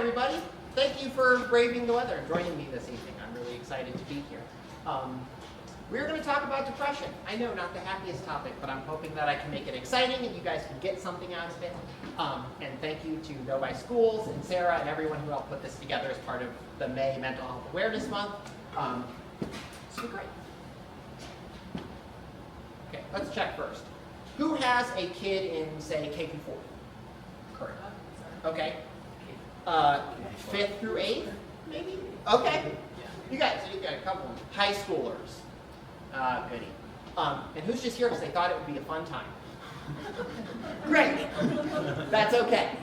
everybody. Thank you for braving the weather and joining me this evening. I'm really excited to be here. We're going to talk about depression. I know, not the happiest topic, but I'm hoping that I can make it exciting and you guys can get something out of it. And thank you to Novi Schools and Sarah and everyone who helped put this together as part of the May Mental Health Awareness Month. It's been great. Okay, let's check first. Who has a kid in, say, K through 4? Correct. Okay. 5th through 8th, maybe? Okay. You got a couple of high schoolers. Goody. And who's just here because they thought it would be a fun time? Great. That's okay.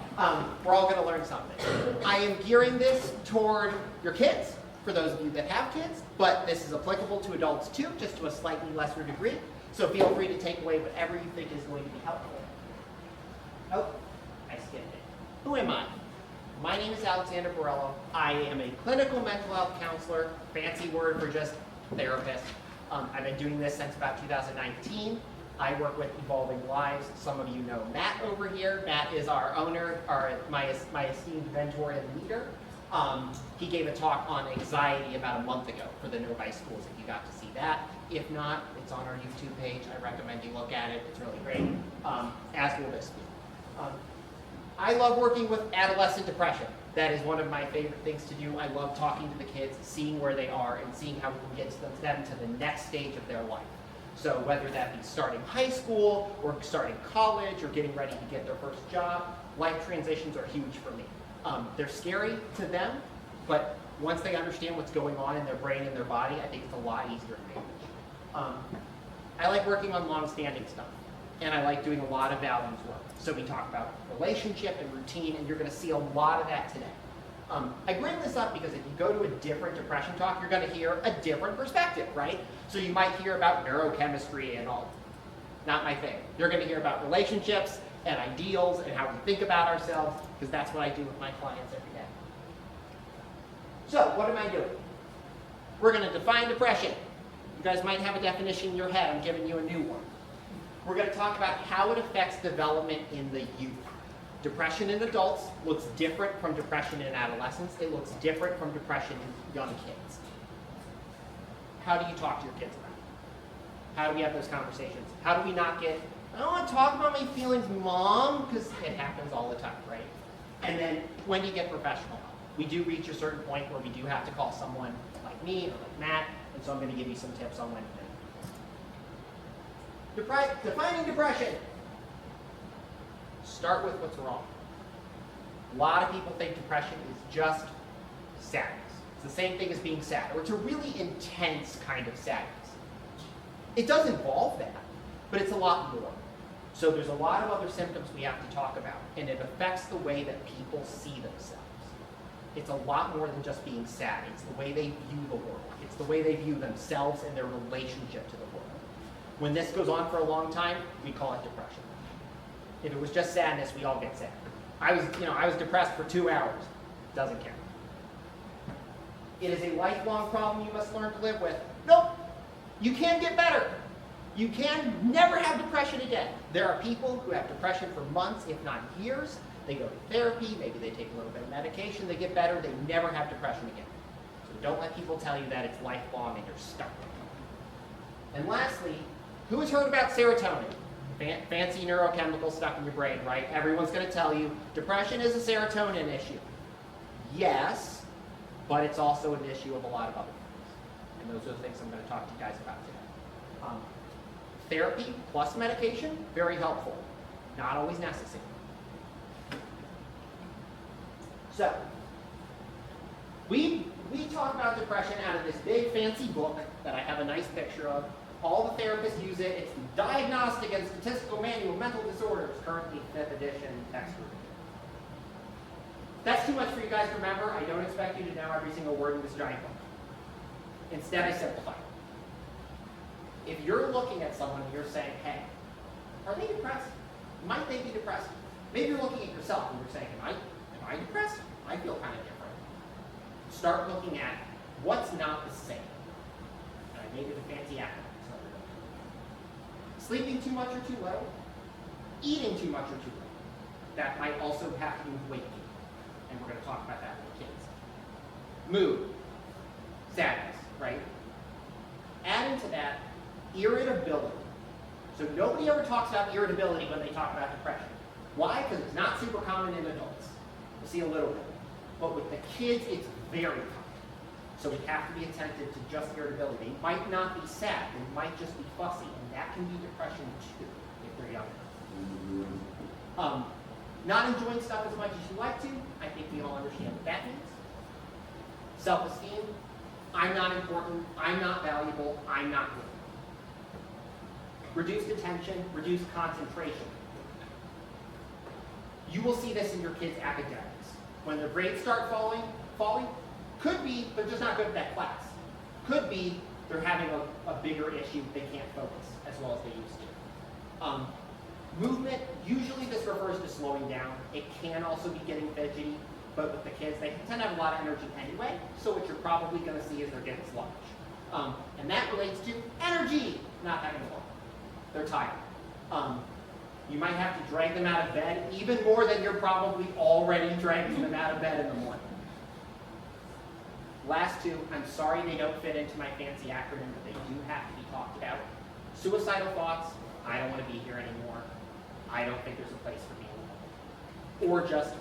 We're all going to learn something. I am gearing this toward your kids, for those of you that have kids, but this is applicable to adults too, just to a slightly lesser degree. So feel free to take away whatever you think is going to be helpful. Oh, I skipped it. Who am I? My name is Alexander Borello. I am a clinical mental health counselor, fancy word for just therapist. I've been doing this since about 2019. I work with Evolving Lives. Some of you know Matt over here. Matt is our owner, my esteemed mentor and leader. He gave a talk on anxiety about a month ago for the Novi Schools, if you got to see that. If not, it's on our YouTube page. I recommend you look at it. It's really great, as will this be. I love working with adolescent depression. That is one of my favorite things to do. I love talking to the kids, seeing where they are, and seeing how we can get them to the next stage of their life. So whether that be starting high school, or starting college, or getting ready to get their first job, life transitions are huge for me. They're scary to them, but once they understand what's going on in their brain and their body, I think it's a lot easier to manage. I like working on long-standing stuff, and I like doing a lot of values work. So we talk about relationship and routine, and you're going to see a lot of that today. I bring this up because if you go to a different depression talk, you're going to hear a different perspective, right? So you might hear about neurochemistry and all. Not my thing. You're going to hear about relationships and ideals and how we think about ourselves, because that's what I do with my clients every day. So what am I doing? We're going to define depression. You guys might have a definition in your head. I'm giving you a new one. We're going to talk about how it affects development in the youth. Depression in adults looks different from depression in adolescents. It looks different from depression in young kids. How do you talk to your kids about it? How do we have those conversations? How do we not get, I don't want to talk about my feelings, Mom, because it happens all the time, right? And then when do you get professional help? We do reach a certain point where we do have to call someone like me or like Matt, and so I'm going to give you some tips on when to do it. Defining depression. Start with what's wrong. A lot of people think depression is just sadness. It's the same thing as being sad, or it's a really intense kind of sadness. It does involve that, but it's a lot more. So there's a lot of other symptoms we have to talk about, and it affects the way that people see themselves. It's a lot more than just being sad. It's the way they view the world. It's the way they view themselves and their relationship to the world. When this goes on for a long time, we call it depression. If it was just sadness, we all get sad. I was depressed for 2 hours. Doesn't count. It is a lifelong problem you must learn to live with. Nope. You can get better. You can never have depression again. There are people who have depression for months, if not years. They go to therapy, maybe they take a little bit of medication, they get better, they never have depression again. So don't let people tell you that it's lifelong and you're stuck with it. And lastly, who has heard about serotonin? Fancy neurochemical stuff in your brain, right? Everyone's going to tell you depression is a serotonin issue. Yes, but it's also an issue of a lot of other things. And those are the things I'm going to talk to you guys about today. Therapy plus medication, very helpful. Not always necessary. So, we talk about depression out of this big fancy book that I have a nice picture of. All the therapists use it. It's the Diagnostic and Statistical Manual of Mental Disorders, currently 5th edition text version. That's too much for you guys to remember. I don't expect you to know every single word in this giant book. Instead, I simplify it. If you're looking at someone and you're saying, hey, are they depressed? Might they be depressed? Maybe you're looking at yourself and you're saying, am I depressed? I feel kind of different. Start looking at what's not the same. And I made it a fancy acronym. Sleeping too much or too low, eating too much or too low. That might also have to do with weight gain. and we're going to talk about that with the kids. Mood, sadness, right? Adding to that, irritability. So nobody ever talks about irritability when they talk about depression. Why? Because it's not super common in adults. We'll see a little bit. But with the kids, it's very common. So we have to be attentive to just irritability. They might not be sad, they might just be fussy, and that can be depression too, if they're younger. Not enjoying stuff as much as you like to, I think we all understand what that means. Self-esteem, I'm not important, I'm not valuable, I'm not good. Reduced attention, reduced concentration. You will see this in your kids' academics. When their grades start falling, could be they're just not good at that class. Could be they're having a bigger issue, they can't focus as well as they used to. Movement, usually this refers to slowing down. It can also be getting fidgety, but with the kids, they tend to have a lot of energy anyway, so what you're probably going to see is they're getting sluggish. And that relates to energy, not having fun. They're tired. You might have to drag them out of bed even more than you're probably already dragging them out of bed in the morning. Last two, I'm sorry they don't fit into my fancy acronym, but they do have to be talked about. Suicidal thoughts, I don't want to be here anymore. I don't think there's a place for me. Or just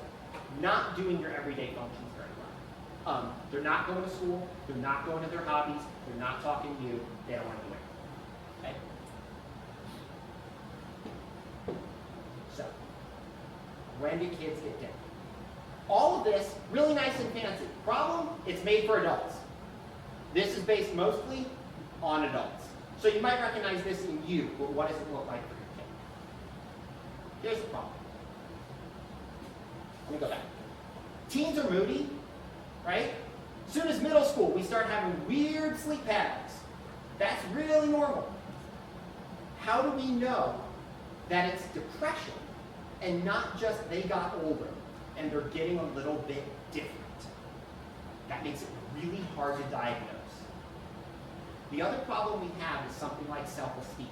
not doing your everyday functions very well. They're not going to school, they're not going to their hobbies, they're not talking to you, they don't want to do it. Okay? So, when do kids get down? All of this, really nice and fancy. Problem, it's made for adults. This is based mostly on adults. So you might recognize this in you, but what does it look like for your kid? Here's the problem. Let me go back. Teens are moody, right? As soon as middle school, we start having weird sleep patterns. That's really normal. How do we know that it's depression and not just they got older and they're getting a little bit different? That makes it really hard to diagnose. The other problem we have is something like self-esteem.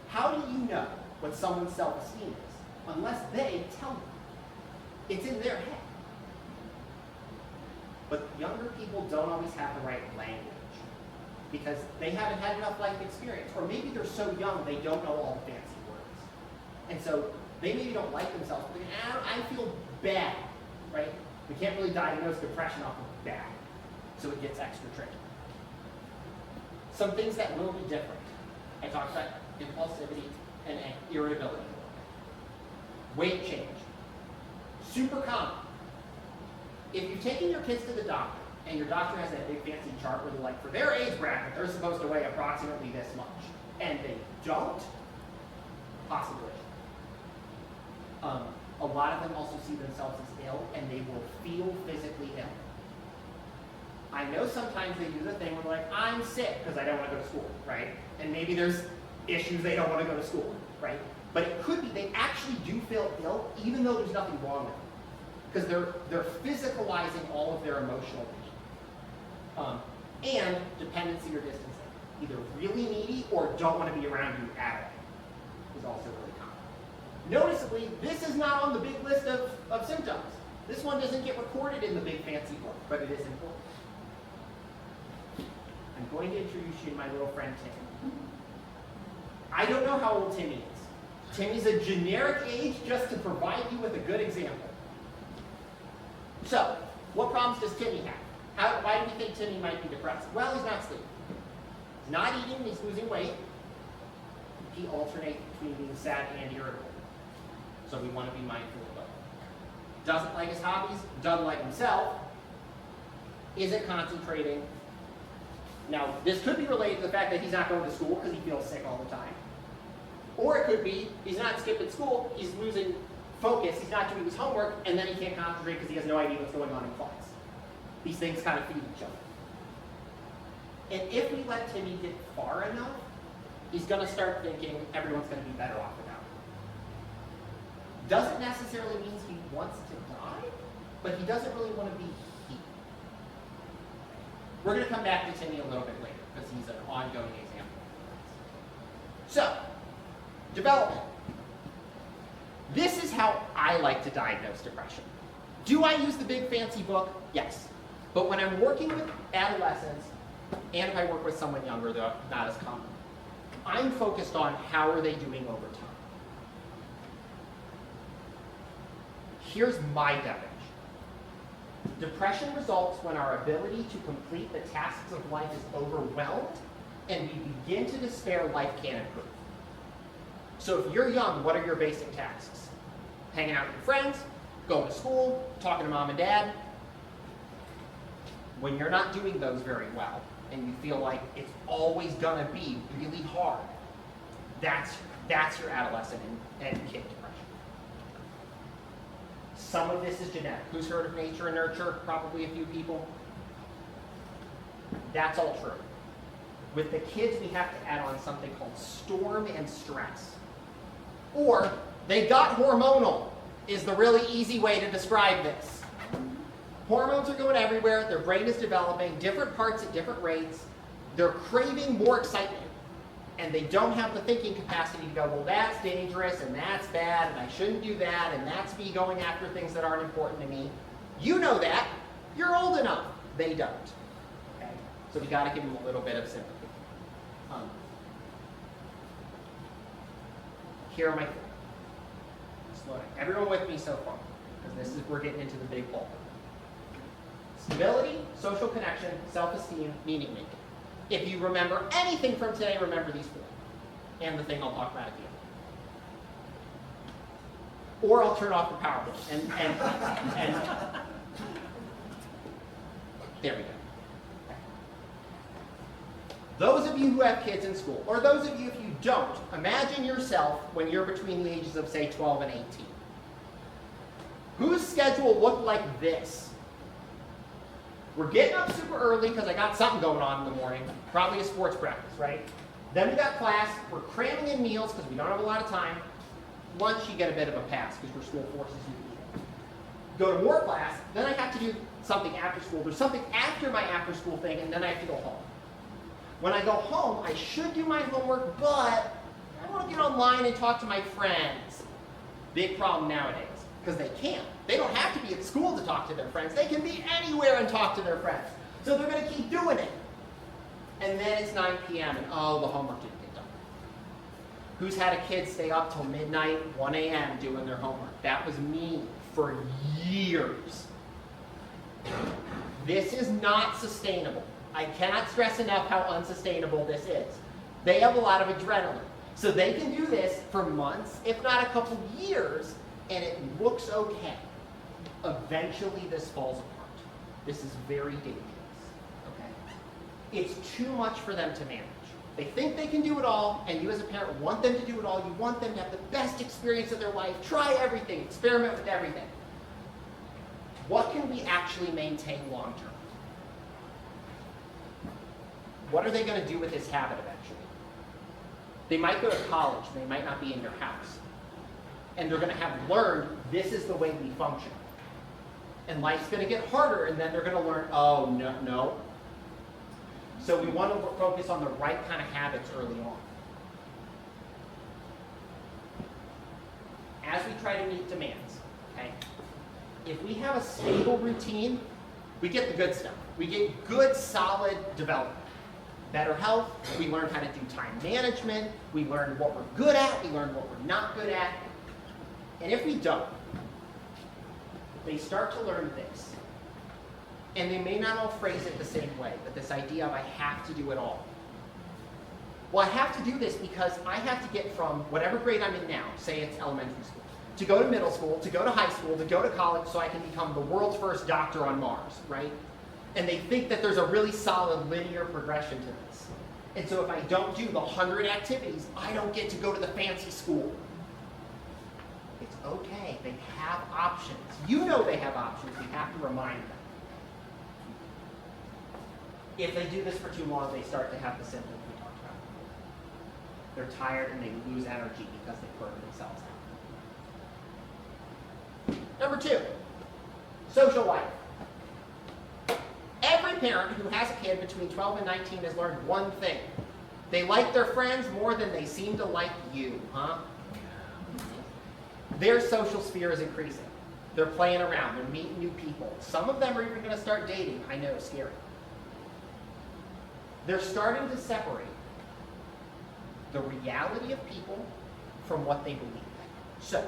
How do you know what someone's self-esteem is unless they tell you? It's in their head. But younger people don't always have the right language because they haven't had enough life experience, or maybe they're so young they don't know all the fancy words. And so they maybe don't like themselves, but I feel bad, right? We can't really diagnose depression off of bad, so it gets extra tricky. Some things that will be different. I talked about impulsivity and irritability. Weight change. Super common. If you've taken your kids to the doctor, and your doctor has that big fancy chart where they're like, for their age bracket, they're supposed to weigh approximately this much, and they don't, possible issue. A lot of them also see themselves as ill, and they will feel physically ill. I know sometimes they do the thing where they're like, I'm sick because I don't want to go to school, right? And maybe there's issues they don't want to go to school, right? But it could be they actually do feel ill even though there's nothing wrong with them. Because they're physicalizing all of their emotional pain. And dependency or distancing. Either really needy or don't want to be around you at all is also really common. Noticeably, this is not on the big list of symptoms. This one doesn't get recorded in the big fancy book, but it is important. I'm going to introduce you to my little friend Tim. I don't know how old Timmy is. Timmy's a generic age just to provide you with a good example. So, what problems does Timmy have? Why do we think Timmy might be depressed? Well, he's not sleeping. He's not eating, he's losing weight. He alternates between being sad and irritable. So we want to be mindful of both. Doesn't like his hobbies, doesn't like himself, isn't concentrating. Now, this could be related to the fact that he's not going to school because he feels sick all the time. Or it could be he's not skipping school, he's losing focus, he's not doing his homework, and then he can't concentrate because he has no idea what's going on in class. These things kind of feed each other. And if we let Timmy get far enough, he's going to start thinking everyone's going to be better off without him. Doesn't necessarily mean he wants to die, but he doesn't really want to be he. We're going to come back to Timmy a little bit later because he's an ongoing example. So, development. This is how I like to diagnose depression. Do I use the big fancy book? Yes. But when I'm working with adolescents, and if I work with someone younger, though not as common, I'm focused on how are they doing over time. Here's my definition. Depression results when our ability to complete the tasks of life is overwhelmed and we begin to despair life can't improve. So if you're young, what are your basic tasks? Hanging out with your friends, going to school, talking to mom and dad. When you're not doing those very well and you feel like it's always gonna be really hard, that's your adolescent and kid depression. Some of this is genetic. Who's heard of nature and nurture? Probably a few people. That's all true. With the kids, we have to add on something called storm and stress. Or they got hormonal is the really easy way to describe this. Hormones are going everywhere. Their brain is developing, different parts at different rates. They're craving more excitement. And they don't have the thinking capacity to go, well, that's dangerous, and that's bad, and I shouldn't do that, and that's me going after things that aren't important to me. You know that. You're old enough. They don't. Okay? So we got to give them a little bit of sympathy. Here are my four. Slow down. Everyone with me so far, because we're getting into the big bulk. Stability, social connection, self-esteem, meaning making. If you remember anything from today, remember these four. And the thing I'll talk about at the end. Or I'll turn off the PowerPoint. And there we go. Those of you who have kids in school, or those of you if you don't, imagine yourself when you're between the ages of, say, 12 and 18. Whose schedule looked like this? We're getting up super early because I got something going on in the morning, probably a sports practice, right? Then we got class, we're cramming in meals because we don't have a lot of time. Lunch, you get a bit of a pass because your school forces you to eat. Go to more class, then I have to do something after school. There's something after my after school thing, and then I have to go home. When I go home, I should do my homework, but I want to get online and talk to my friends. Big problem nowadays, because they can't. They don't have to be at school to talk to their friends. They can be anywhere and talk to their friends. So they're going to keep doing it. And then it's 9 p.m. and oh, the homework didn't get done. Who's had a kid stay up till midnight, 1 a.m. doing their homework? That was me for years. This is not sustainable. I cannot stress enough how unsustainable this is. They have a lot of adrenaline. So they can do this for months, if not a couple years, and it looks okay. Eventually this falls apart. This is very dangerous. Okay? It's too much for them to manage. They think they can do it all, and you as a parent want them to do it all. You want them to have the best experience of their life. Try everything. Experiment with everything. What can we actually maintain long term? What are they going to do with this habit eventually? They might go to college. They might not be in your house. And they're going to have learned this is the way we function. And life's going to get harder, and then they're going to learn, oh, no. So we want to focus on the right kind of habits early on. As we try to meet demands, okay? If we have a stable routine, we get the good stuff. We get good, solid development. Better health, we learn how to do time management, we learn what we're good at, we learn what we're not good at. And if we don't, they start to learn this. And they may not all phrase it the same way, but this idea of I have to do it all. Well, I have to do this because I have to get from whatever grade I'm in now, say it's elementary school, to go to middle school, to go to high school, to go to college so I can become the world's first doctor on Mars, right? And they think that there's a really solid linear progression to this. And so if I don't do the 100 activities, I don't get to go to the fancy school. It's okay. They have options. You know they have options. We have to remind them. If they do this for too long, they start to have the symptoms we talked about. They're tired and they lose energy because they burn themselves out. Number 2, social life. Every parent who has a kid between 12 and 19 has learned one thing. They like their friends more than they seem to like you, huh? Their social sphere is increasing. They're playing around. They're meeting new people. Some of them are even going to start dating. I know, scary. They're starting to separate the reality of people from what they believe. So,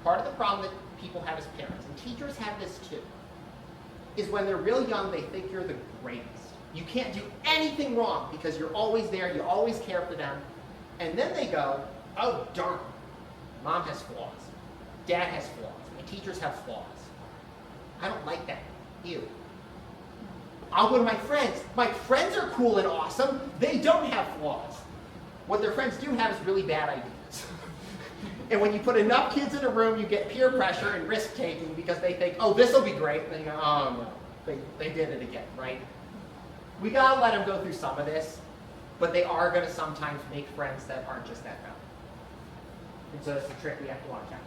part of the problem that people have as parents, and teachers have this too, is when they're real young, they think you're the greatest. You can't do anything wrong because you're always there, you always care for them. And then they go, oh darn, mom has flaws, dad has flaws, my teachers have flaws. I don't like that. Ew. I'll go to my friends. My friends are cool and awesome. They don't have flaws. What their friends do have is really bad ideas. And when you put enough kids in a room, you get peer pressure and risk taking because they think, oh, this will be great. And then you go, oh no, they did it again, right? We gotta let them go through some of this, but they are gonna sometimes make friends that aren't just that valuable. And so that's the trick we have to watch out.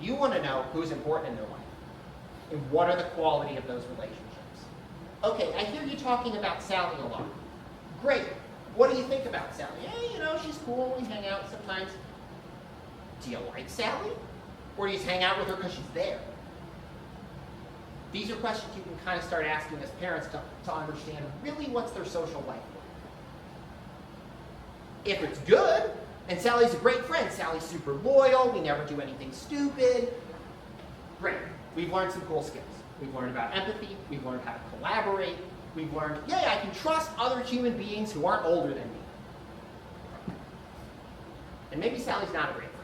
You wanna know who's important in their life and what are the quality of those relationships. Okay, I hear you talking about Sally a lot. Great. What do you think about Sally? Hey, you know, she's cool. We hang out sometimes. Do you like Sally? Or do you just hang out with her because she's there? These are questions you can kind of start asking as parents to understand really what's their social life like. If it's good, and Sally's a great friend, Sally's super loyal, we never do anything stupid, great. We've learned some cool skills. We've learned about empathy, we've learned how to collaborate, we've learned, yeah, I can trust other human beings who aren't older than me. And maybe Sally's not a great friend.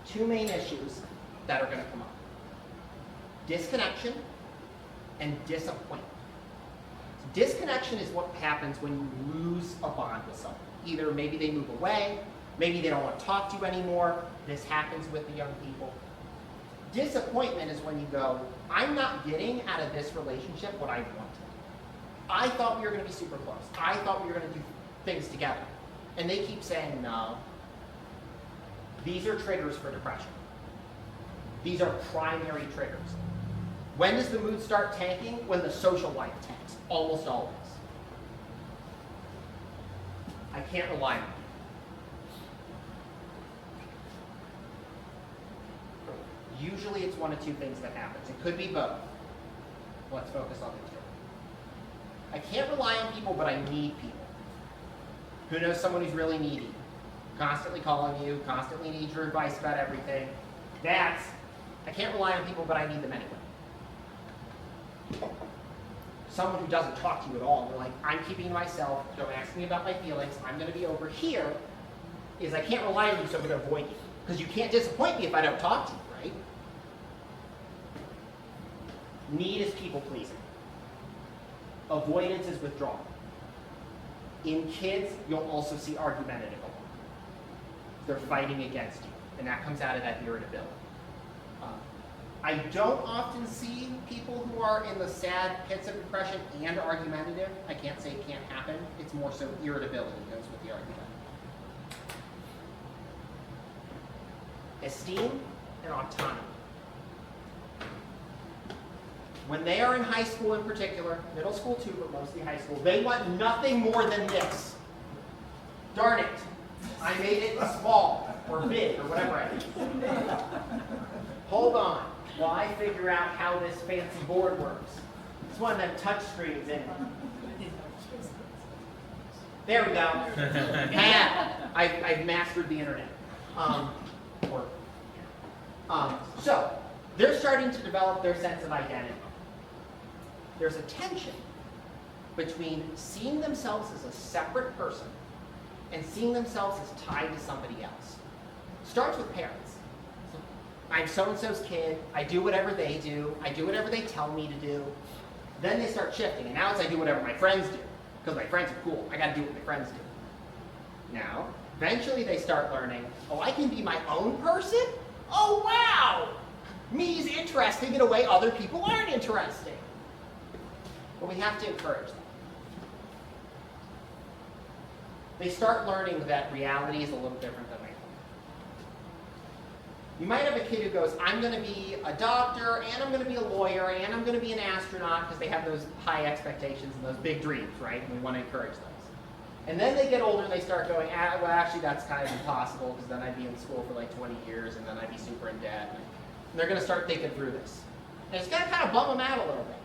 Two main issues that are going to come up. Disconnection and disappointment. Disconnection is what happens when you lose a bond with someone. Either maybe they move away, maybe they don't want to talk to you anymore. This happens with the young people. Disappointment is when you go, I'm not getting out of this relationship what I wanted. I thought we were going to be super close. I thought we were going to do things together. And they keep saying no. These are triggers for depression. These are primary triggers. When does the mood start tanking? When the social life tanks. Almost always. I can't rely on you. Usually it's one of two things that happens. It could be both. Let's focus on the two. I can't rely on people, but I need people. Who knows someone who's really needy? Constantly calling you, constantly needs your advice about everything. That's, I can't rely on people, but I need them anyway. Someone who doesn't talk to you at all, they're like, I'm keeping to myself, don't ask me about my feelings, I'm going to be over here, is I can't rely on you, so I'm going to avoid you. Because you can't disappoint me if I don't talk to you, right? Need is people pleasing. Avoidance is withdrawal. In kids, you'll also see argumentative a lot. They're fighting against you, and that comes out of that irritability. I don't often see people who are in the sad pits of depression and argumentative. I can't say it can't happen. It's more so irritability goes with the argument. Esteem and autonomy. When they are in high school in particular, middle school too, but mostly high school, they want nothing more than this. Darn it, I made it small or big or whatever I did. Hold on while I figure out how this fancy board works. It's one of them touch screens in it. There we go. I've mastered the internet. So, they're starting to develop their sense of identity. There's a tension between seeing themselves as a separate person and seeing themselves as tied to somebody else. Starts with parents. So, I'm so-and-so's kid, I do whatever they do, I do whatever they tell me to do. Then they start shifting, and now it's I do whatever my friends do, because my friends are cool, I gotta do what my friends do. Now, eventually they start learning, oh, I can be my own person? Oh, wow! Me's interesting in a way other people aren't interesting. But we have to encourage them. They start learning that reality is a little different than they think. You might have a kid who goes, I'm going to be a doctor, and I'm going to be a lawyer, and I'm going to be an astronaut, because they have those high expectations and those big dreams, right? And we want to encourage those. And then they get older and they start going, well, actually, that's kind of impossible because then I'd be in school for like 20 years and then I'd be super in debt. And they're going to start thinking through this. And it's going to kind of bum them out a little bit.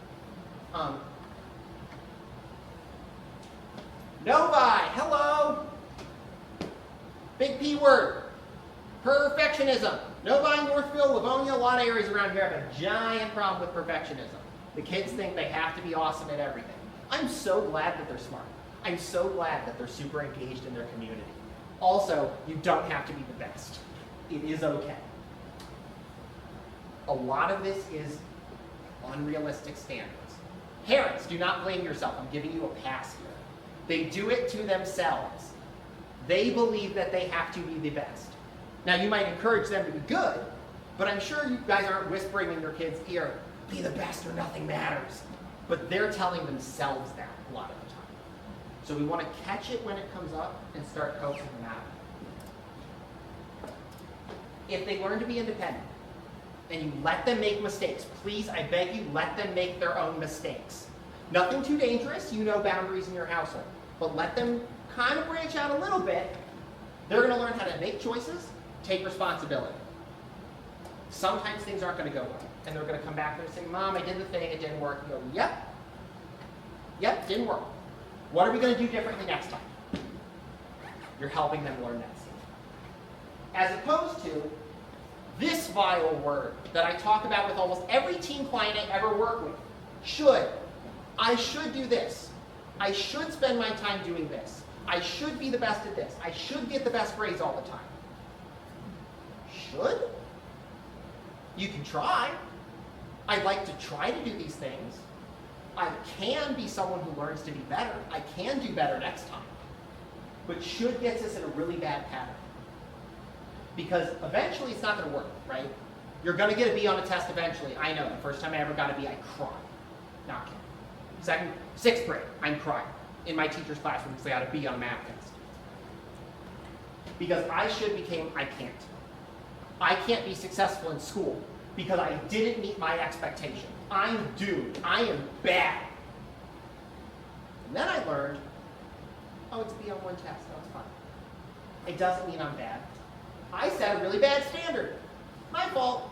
Novi, hello. Big P word. Perfectionism. Novi, Northville, Livonia, a lot of areas around here have a giant problem with perfectionism. The kids think they have to be awesome at everything. I'm so glad that they're smart. I'm so glad that they're super engaged in their community. Also, you don't have to be the best. It is okay. A lot of this is unrealistic standards. Parents, do not blame yourself. I'm giving you a pass here. They do it to themselves. They believe that they have to be the best. Now, you might encourage them to be good, but I'm sure you guys aren't whispering in your kid's ear, be the best or nothing matters. But they're telling themselves that a lot of the time. So we want to catch it when it comes up and start coaching them out. If they learn to be independent and you let them make mistakes, please, I beg you, let them make their own mistakes. Nothing too dangerous, you know boundaries in your household, but let them kind of branch out a little bit. They're going to learn how to make choices, take responsibility. Sometimes things aren't going to go well, and they're going to come back and say, Mom, I did the thing, it didn't work. You go, yep, didn't work. What are we going to do differently next time? You're helping them learn that skill. As opposed to this vile word that I talk about with almost every teen client I ever work with. Should. I should do this. I should spend my time doing this. I should be the best at this. I should get the best grades all the time. Should? You can try. I'd like to try to do these things. I can be someone who learns to be better. I can do better next time. But should gets us in a really bad pattern. Because eventually it's not going to work, right? You're going to get a B on a test eventually. I know. The first time I ever got a B, I cried. Not kidding. Sixth grade, I'm crying in my teacher's classroom because I got a B on a math test. Because I should became I can't. I can't be successful in school because I didn't meet my expectation. I'm doomed. I am bad. And then I learned, oh, it's a B on one test. That's fine. It doesn't mean I'm bad. I set a really bad standard. My fault.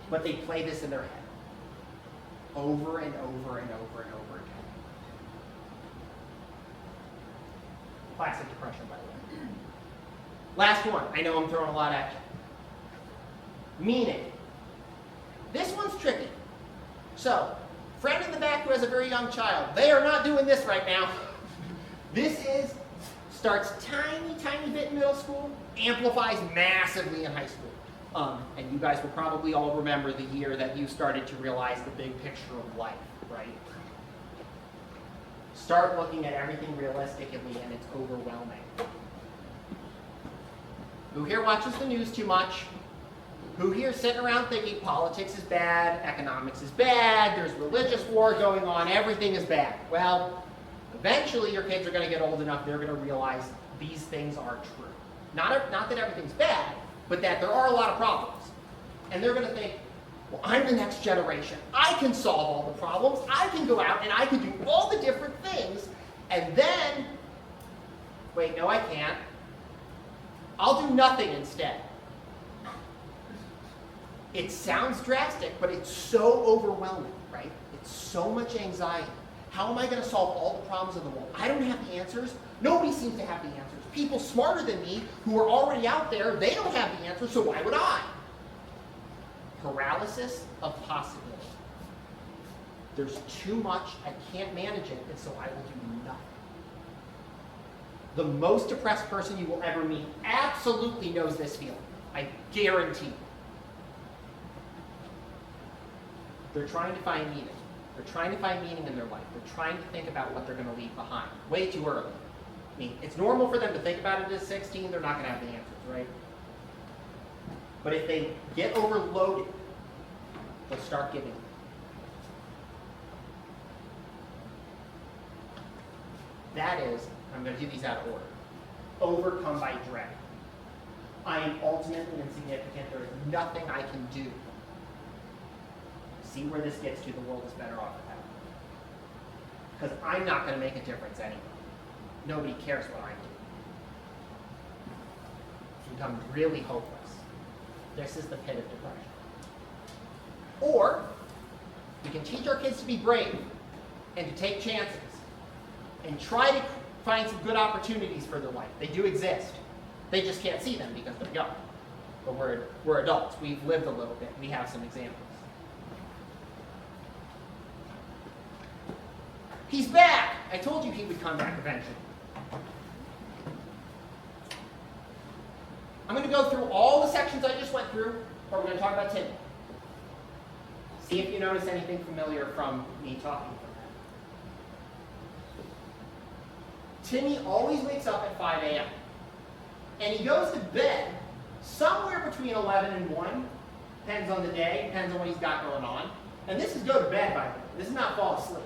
But they play this in their head over and over and over and over again. Classic depression, by the way. Last one. I know I'm throwing a lot at you. Meaning. This one's tricky. So, friend in the back who has a very young child. They are not doing this right now. This starts tiny bit in middle school, amplifies massively in high school. And you guys will probably all remember the year that you started to realize the big picture of life, right? Start looking at everything realistically and it's overwhelming. Who here watches the news too much? Who here sitting around thinking politics is bad, economics is bad, there's religious war going on, everything is bad? Well, eventually your kids are going to get old enough, they're going to realize these things are true. Not that everything's bad, but that there are a lot of problems. And they're going to think, well, I'm the next generation. I can solve all the problems. I can go out and I can do all the different things. And then, wait, no, I can't. I'll do nothing instead. It sounds drastic, but it's so overwhelming, right? It's so much anxiety. How am I going to solve all the problems in the world? I don't have the answers. Nobody seems to have the answers. People smarter than me who are already out there, they don't have the answers, so why would I? Paralysis of possibility. There's too much, I can't manage it, and so I will do nothing. The most depressed person you will ever meet absolutely knows this feeling. I guarantee you. They're trying to find meaning. They're trying to find meaning in their life. They're trying to think about what they're going to leave behind. Way too early. I mean, it's normal for them to think about it at 16. They're not going to have the answers, right? But if they get overloaded, they'll start giving. That is, I'm going to do these out of order. Overcome by dread. I am ultimately insignificant. There is nothing I can do. See where this gets to. The world is better off without me. because I'm not going to make a difference anyway. Nobody cares what I do. It becomes really hopeless. This is the pit of depression. Or we can teach our kids to be brave and to take chances and try to find some good opportunities for their life. They do exist. They just can't see them because they're young. But we're adults. We've lived a little bit. We have some examples. He's back. I told you he would come back eventually. I'm going to go through all the sections I just went through, but we're going to talk about Timmy. See if you notice anything familiar from me talking from that. Timmy always wakes up at 5 a.m. And he goes to bed somewhere between 11 and 1. Depends on the day, depends on what he's got going on. And this is go to bed, by the way. This is not fall asleep.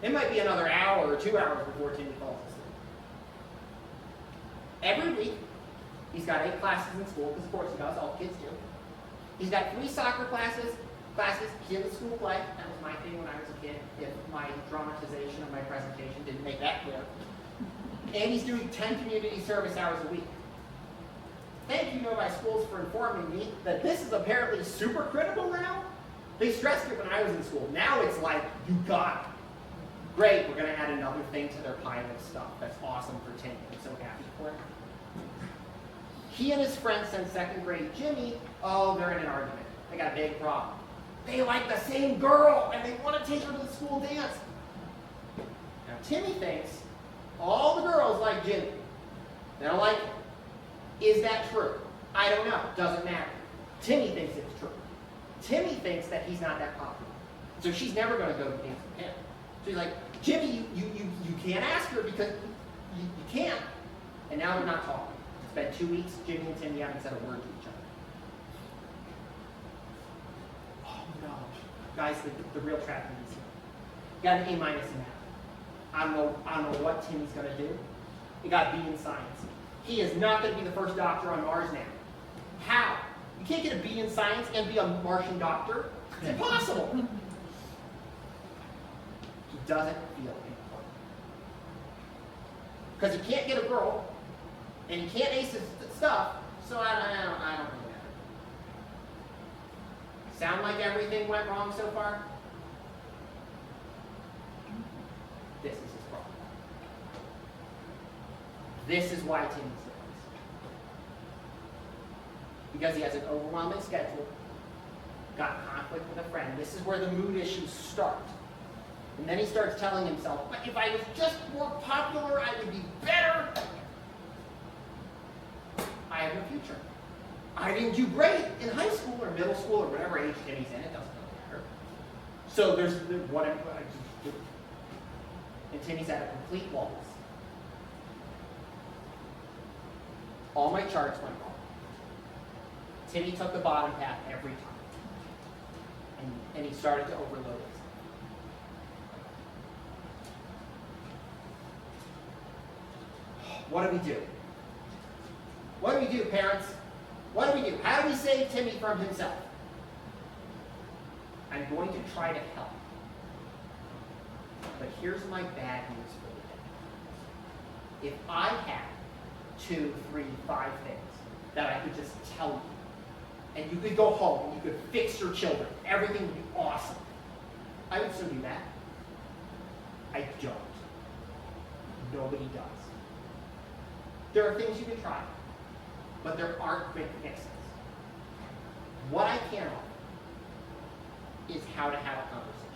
It might be another hour or 2 hours before Timmy falls asleep. Every week, he's got 8 classes in school, because of course he does, all kids do. He's got 3 soccer classes, he's in the school play. That was my thing when I was a kid, if my dramatization of my presentation didn't make that clear. And he's doing 10 community service hours a week. Thank you, Novi Schools, for informing me that this is apparently super critical now. They stressed it when I was in school. Now it's like, you got it. Great, we're going to add another thing to their pile of stuff. That's awesome for Timmy. I'm so happy for him. He and his friend since 2nd grade, Jimmy, they're in an argument. They got a big problem. They like the same girl, and they want to take her to the school dance. Now, Timmy thinks all the girls like Jimmy. They don't like him. Is that true? I don't know. Doesn't matter. Timmy thinks it's true. Timmy thinks that he's not that popular. So she's never going to go to the dance with him. So he's like, Jimmy, you can't ask her because you can't. And now they're not talking. It's been 2 weeks. Jimmy and Timmy haven't said a word to each other. Oh no. Guys, the real tragedy is here. Got an A- in math. I don't know what Timmy's going to do. He got B in science. He is not going to be the first doctor on Mars now. How? You can't get a B in science and be a Martian doctor. It's impossible. He doesn't feel important. Because he can't get a girl, and he can't ace his stuff, so I don't really matter. Sound like everything went wrong so far? This is his problem. This is why Timmy's depressed. Because he has an overwhelming schedule, got conflict with a friend. This is where the mood issues start. And then he starts telling himself, but if I was just more popular, I would be better. I have no future. I didn't do great in high school or middle school or whatever age Timmy's in. It doesn't really matter. So there's whatever I just do. And Timmy's at a complete loss. All my charts went wrong. Timmy took the bottom path every time. And he started to overload it. What do we do? What do we do, parents? What do we do? How do we save Timmy from himself? I'm going to try to help. But here's my bad news for the day. If I had 2, 3, 5 things that I could just tell you, and you could go home and you could fix your children, everything would be awesome, I would still do that. I don't. Nobody does. There are things you can try, but there aren't quick fixes. What I can offer is how to have a conversation.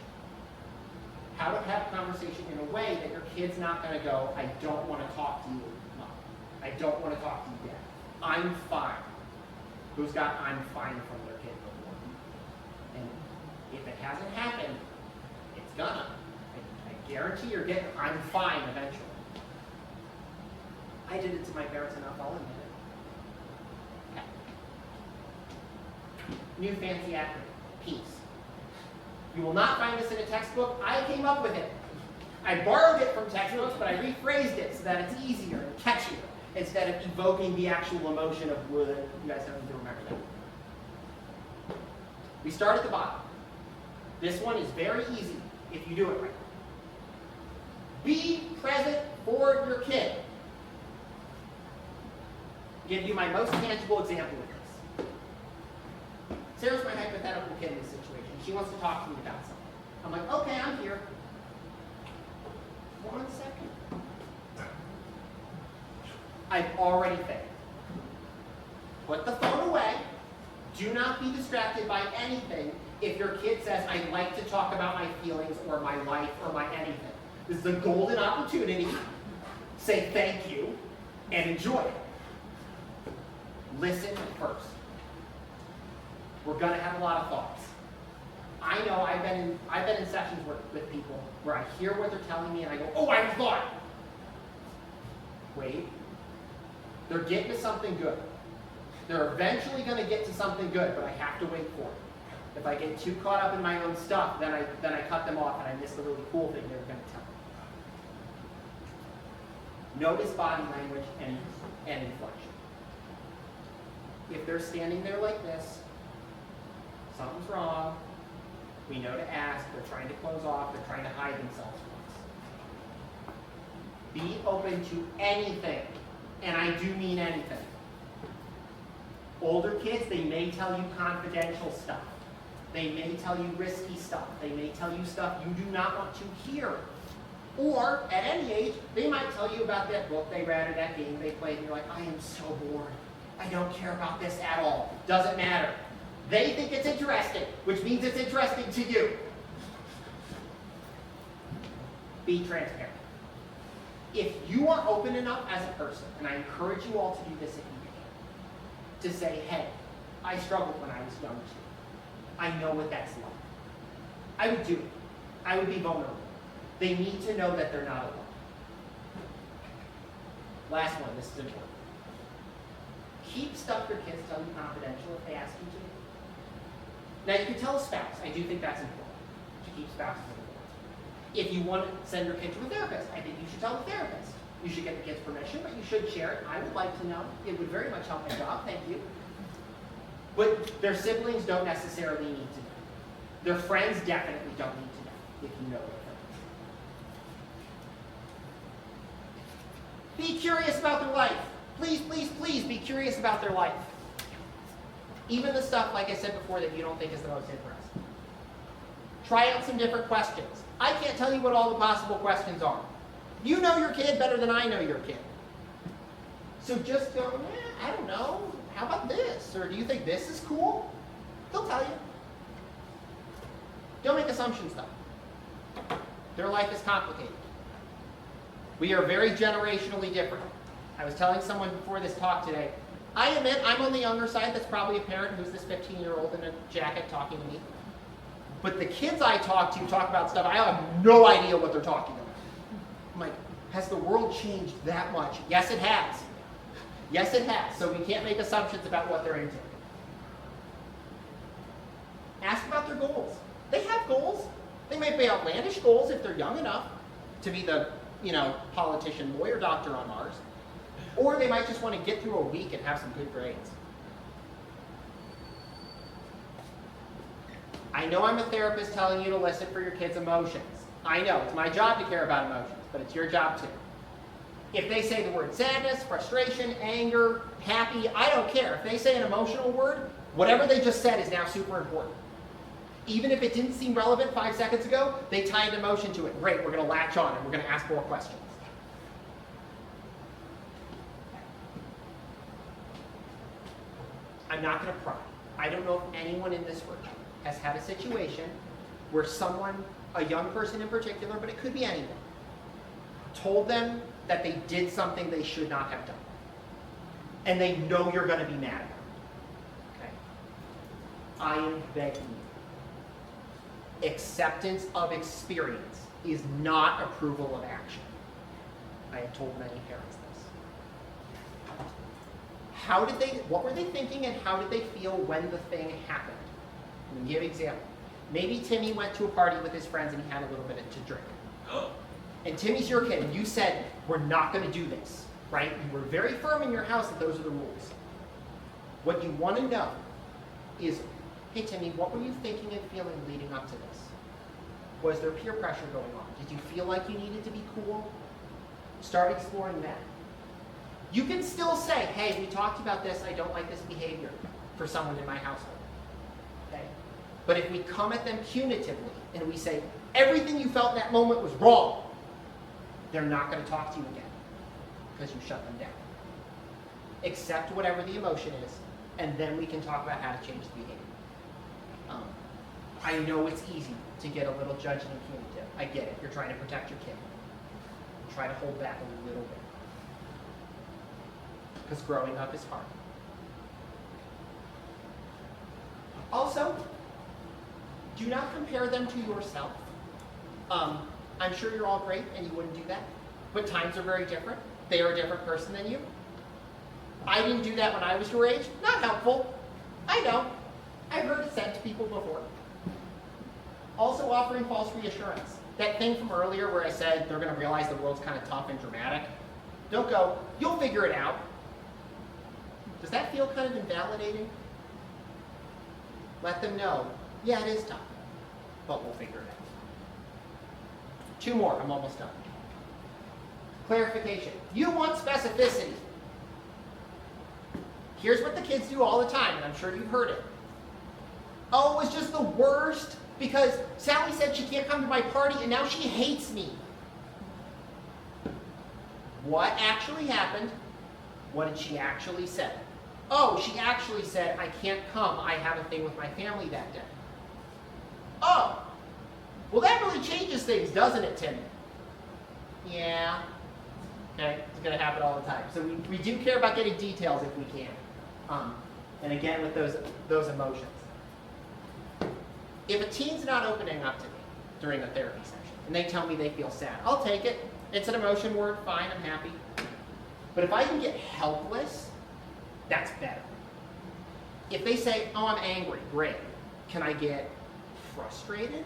How to have a conversation in a way that your kid's not going to go, I don't want to talk to you, Mom. I don't want to talk to you, Dad. I'm fine. Who's got I'm fine from their kid before? And if it hasn't happened, it's gonna. I guarantee you're getting I'm fine eventually. I did it to my parents enough, I'll admit it. Okay. New fancy acronym, PEACE. You will not find this in a textbook. I came up with it. I borrowed it from textbooks, but I rephrased it so that it's easier and catchier, instead of evoking the actual emotion of wood. You guys don't need to remember that. We start at the bottom. This one is very easy if you do it right. Be present for your kid. I'll give you my most tangible example of this. Sarah's my hypothetical kid in this situation. She wants to talk to me about something. I'm like, okay, I'm here. 1 second. I've already failed. Put the phone away. Do not be distracted by anything if your kid says, I'd like to talk about my feelings or my life or my anything. This is a golden opportunity. Say thank you and enjoy it. Listen first. We're going to have a lot of thoughts. I know I've been in sessions with people where I hear what they're telling me and I go, oh, I have a thought. Wait. They're getting to something good. They're eventually going to get to something good, but I have to wait for it. If I get too caught up in my own stuff, then I cut them off and I miss the really cool thing they were going to tell me. Notice body language and inflection. If they're standing there like this, something's wrong. We know to ask. They're trying to close off. They're trying to hide themselves from us. Be open to anything, and I do mean anything. Older kids, they may tell you confidential stuff. They may tell you risky stuff. They may tell you stuff you do not want to hear. Or, at any age, they might tell you about that book they read or that game they played, and you're like, I am so bored. I don't care about this at all. Doesn't matter. They think it's interesting, which means it's interesting to you. Be transparent. If you are open enough as a person, and I encourage you all to do this if you can, to say, hey, I struggled when I was young too. I know what that's like. I would do it. I would be vulnerable. They need to know that they're not alone. Last one, this is important. Keep stuff your kids tell you confidential if they ask you to. Now you can tell a spouse. I do think that's important, to keep spouses informed. If you want to send your kid to a therapist, I think you should tell the therapist. You should get the kid's permission, but you should share it. I would like to know. It would very much help my job, thank you. But their siblings don't necessarily need to know. Their friends definitely don't need to know if you know their friends. Be curious about their life. Please, please, please be curious about their life. Even the stuff, like I said before, that you don't think is the most interesting. Try out some different questions. I can't tell you what all the possible questions are. You know your kid better than I know your kid. So just go, I don't know. How about this? Or do you think this is cool? They'll tell you. Don't make assumptions, though. Their life is complicated. We are very generationally different. I was telling someone before this talk today, I admit I'm on the younger side. That's probably a parent who's this 15-year-old in a jacket talking to me. But the kids I talk to talk about stuff I have no idea what they're talking about. I'm like, has the world changed that much? Yes, it has. Yes, it has. So we can't make assumptions about what they're into. Ask about their goals. They have goals. They may be outlandish goals if they're young enough to be the, politician, lawyer, doctor on Mars. Or they might just want to get through a week and have some good grades. I know I'm a therapist telling you to listen for your kids' emotions. I know, it's my job to care about emotions, but it's your job too. If they say the word sadness, frustration, anger, happy, I don't care. If they say an emotional word, whatever they just said is now super important. Even if it didn't seem relevant 5 seconds ago, they tie an emotion to it. Great, we're going to latch on and we're going to ask more questions. I'm not going to pry. I don't know if anyone in this room has had a situation where someone, a young person in particular, but it could be anyone, told them that they did something they should not have done. And they know you're going to be mad at them. Okay? I am begging you. Acceptance of experience is not approval of action. I have told many parents this. What were they thinking and how did they feel when the thing happened? Let me give an example. Maybe Timmy went to a party with his friends and he had a little bit to drink. And Timmy's your kid and you said, we're not going to do this, right? You were very firm in your house that those are the rules. What you want to know is, hey Timmy, what were you thinking and feeling leading up to this? Was there peer pressure going on? Did you feel like you needed to be cool? Start exploring that. You can still say, hey, we talked about this, I don't like this behavior for someone in my household. Okay? But if we come at them punitively and we say, everything you felt in that moment was wrong, they're not going to talk to you again because you shut them down. Accept whatever the emotion is, and then we can talk about how to change the behavior. I know it's easy to get a little judging and punitive. I get it. You're trying to protect your kid. Try to hold back a little bit. Because growing up is hard. Also, do not compare them to yourself. I'm sure you're all great and you wouldn't do that, but times are very different. They are a different person than you. I didn't do that when I was your age. Not helpful. I know. I've heard it said to people before. Also offering false reassurance. That thing from earlier where I said they're going to realize the world's kind of tough and dramatic. Don't go, you'll figure it out. Does that feel kind of invalidating? Let them know, yeah, it is tough, but we'll figure it out. 2 more, I'm almost done. Clarification. You want specificity. Here's what the kids do all the time, and I'm sure you've heard it. Oh, it was just the worst because Sally said she can't come to my party and now she hates me. What actually happened? What did she actually say? Oh, she actually said, I can't come. I have a thing with my family that day. Oh, well that really changes things, doesn't it, Tim? Yeah. Okay, it's going to happen all the time. So we do care about getting details if we can. And again, with those emotions. If a teen's not opening up to me during a therapy session, and they tell me they feel sad, I'll take it. It's an emotion word, fine, I'm happy. But if I can get helpless, that's better. If they say, oh, I'm angry, great. Can I get frustrated?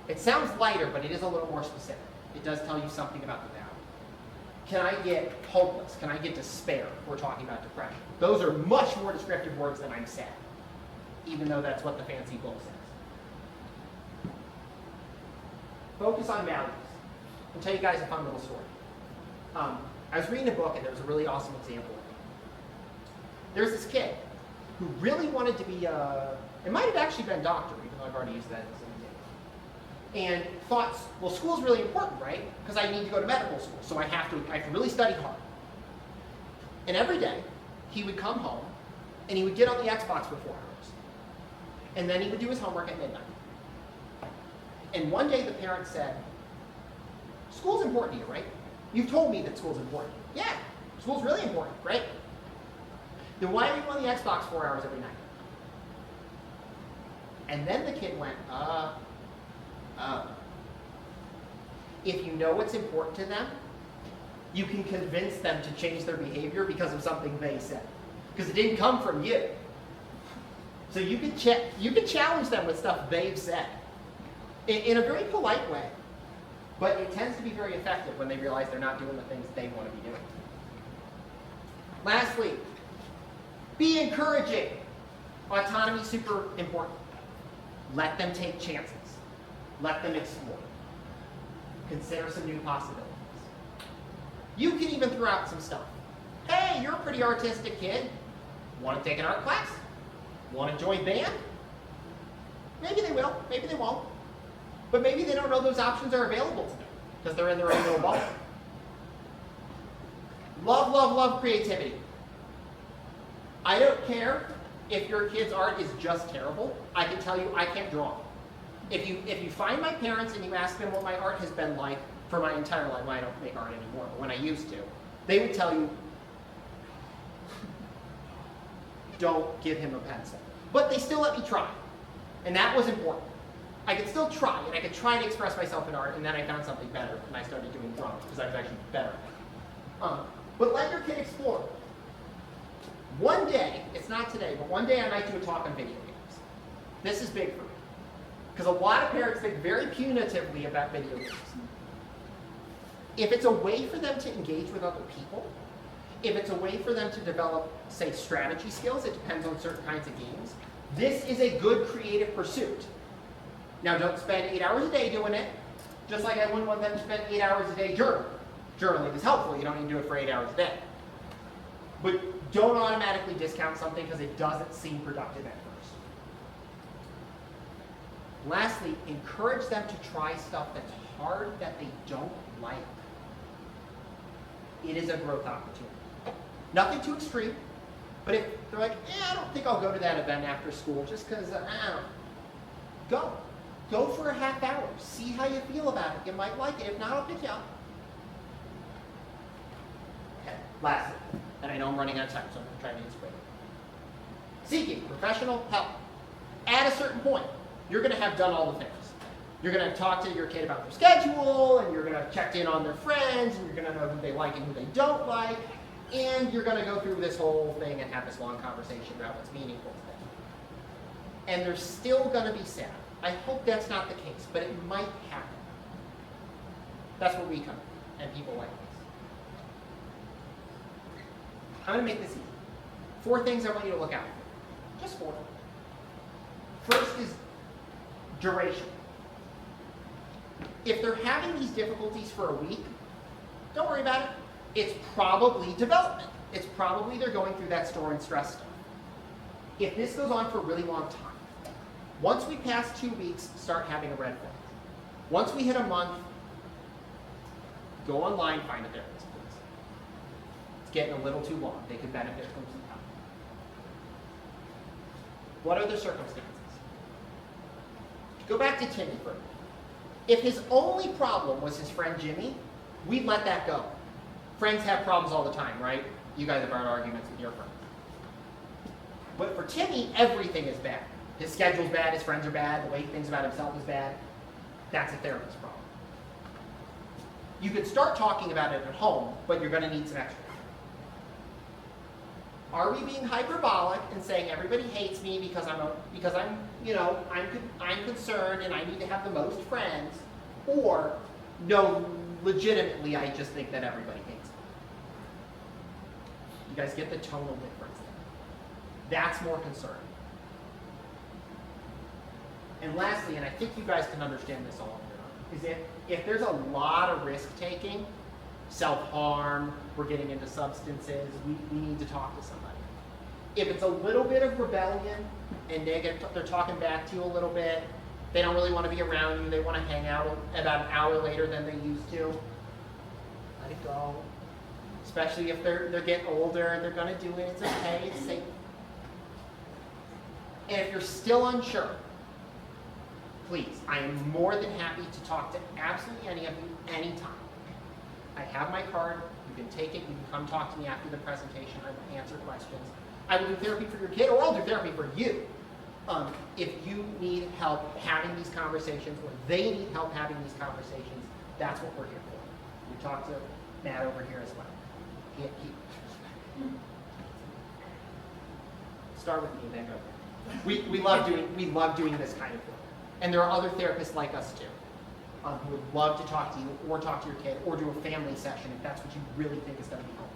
It sounds lighter, but it is a little more specific. It does tell you something about the value. Can I get hopeless? Can I get despair? We're talking about depression. Those are much more descriptive words than I'm sad, even though that's what the fancy book says. Focus on values. I'll tell you guys a fun little story. I was reading a book and there was a really awesome example. There's this kid who really wanted to be it might have actually been doctor, even though I've already used that as an example. And thought, well, school's really important, right? Because I need to go to medical school, so I have to really study hard. And every day, he would come home and he would get on the Xbox for 4 hours. And then he would do his homework at midnight. And one day the parent said, school's important to you, right? You've told me that school's important. Yeah, school's really important, right? Then why are you on the Xbox 4 hours every night? And then the kid went, If you know what's important to them, you can convince them to change their behavior because of something they said. Because it didn't come from you. So you can challenge them with stuff they've said. In a very polite way. But it tends to be very effective when they realize they're not doing the things they want to be doing. Lastly, be encouraging. Autonomy is super important. Let them take chances. Let them explore. Consider some new possibilities. You can even throw out some stuff. Hey, you're a pretty artistic kid. Want to take an art class? Want to join band? Maybe they will, maybe they won't. But maybe they don't know those options are available to them because they're in their own little bubble. Love, love, love creativity. I don't care if your kid's art is just terrible. I can tell you I can't draw. If you find my parents and you ask them what my art has been like for my entire life, well, I don't make art anymore, but when I used to, they would tell you, don't give him a pencil. But they still let me try. And that was important. I could still try, and I could try to express myself in art, and then I found something better, and I started doing drawing, because I was actually better at it. But let your kid explore. One day, it's not today, but one day I might do a talk on video games. This is big for me. Because a lot of parents think very punitively about video games. If it's a way for them to engage with other people, if it's a way for them to develop, say, strategy skills, it depends on certain kinds of games, this is a good creative pursuit. Now, don't spend 8 hours a day doing it. Just like I wouldn't want them to spend 8 hours a day journaling. Journaling is helpful. You don't need to do it for 8 hours a day. But don't automatically discount something because it doesn't seem productive at first. Lastly, encourage them to try stuff that's hard that they don't like. It is a growth opportunity. Nothing too extreme, but if they're like, I don't think I'll go to that event after school just because, go. Go for a half hour. See how you feel about it. You might like it. If not, I'll pick you up. Okay, lastly, and I know I'm running out of time, so I'm going to try to use quick. Seeking professional help. At a certain point, you're going to have done all the things. You're going to talk to your kid about their schedule, and you're going to have checked in on their friends, and you're going to know who they like and who they don't like, and you're going to go through this whole thing and have this long conversation about what's meaningful to them. And they're still going to be sad. I hope that's not the case, but it might happen. That's where we come in, and people like this. I'm going to make this easy. 4 things I want you to look out for. Just 4. First is duration. If they're having these difficulties for a week, don't worry about it. It's probably development. It's probably they're going through that store and stress stuff. If this goes on for a really long time, once we pass 2 weeks, start having a red flag. Once we hit a month, go online, find a therapist, please. It's getting a little too long. They could benefit from some help. What are the circumstances? Go back to Timmy for a minute. If his only problem was his friend Jimmy, we'd let that go. Friends have problems all the time, right? You guys have had arguments with your friends. But for Timmy, everything is bad. His schedule's bad, his friends are bad, the way he thinks about himself is bad. That's a therapist's problem. You could start talking about it at home, but you're going to need some extra. Are we being hyperbolic and saying everybody hates me because I'm concerned and I need to have the most friends, or no, legitimately I just think that everybody hates me? You guys get the tonal difference there. That's more concerning. And lastly, and I think you guys can understand this all on your own, is if there's a lot of risk-taking, self-harm, we're getting into substances, we need to talk to somebody. If it's a little bit of rebellion and they're talking back to you a little bit, they don't really want to be around you, they want to hang out about an hour later than they used to, let it go. Especially if they're getting older and they're going to do it, it's okay, it's safe. And if you're still unsure, please, I am more than happy to talk to absolutely any of you anytime. I have my card, you can take it, you can come talk to me after the presentation, I will answer questions. I will do therapy for your kid, or I'll do therapy for you. If you need help having these conversations, or they need help having these conversations, that's what we're here for. We talk to Matt over here as well. Start with me, then go. We love doing this kind of work. And there are other therapists like us too, who would love to talk to you, or talk to your kid, or do a family session if that's what you really think is going to be helpful.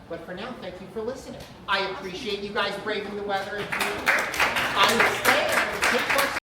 But for now, thank you for listening. I appreciate you guys braving the weather and being here. I will stay and take questions.